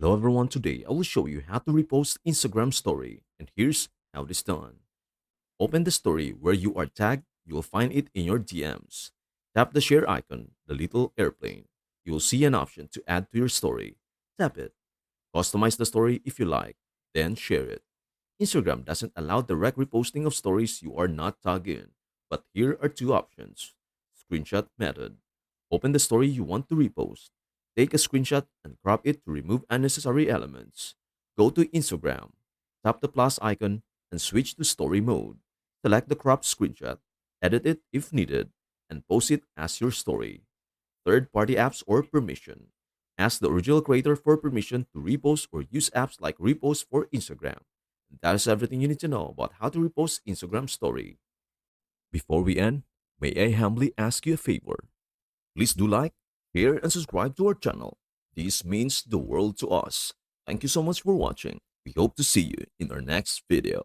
Hello everyone, today I will show you how to repost Instagram story, and here's how it is done. Open the story where you are tagged, you will find it in your DMs. Tap the share icon, the little airplane. You will see an option to add to your story. Tap it. Customize the story if you like, then share it. Instagram doesn't allow direct reposting of stories you are not tagged in, but here are two options. Screenshot method. Open the story you want to repost. Take a screenshot and crop it to remove unnecessary elements. Go to Instagram. Tap the plus icon and switch to story mode. Select the cropped screenshot. Edit it if needed and post it as your story. Third-party apps or permission. Ask the original creator for permission to repost or use apps like Repost for Instagram. That is everything you need to know about how to repost Instagram story. Before we end, may I humbly ask you a favor? Please do like, share, and subscribe to our channel. This means the world to us. Thank you so much for watching. We hope to see you in our next video.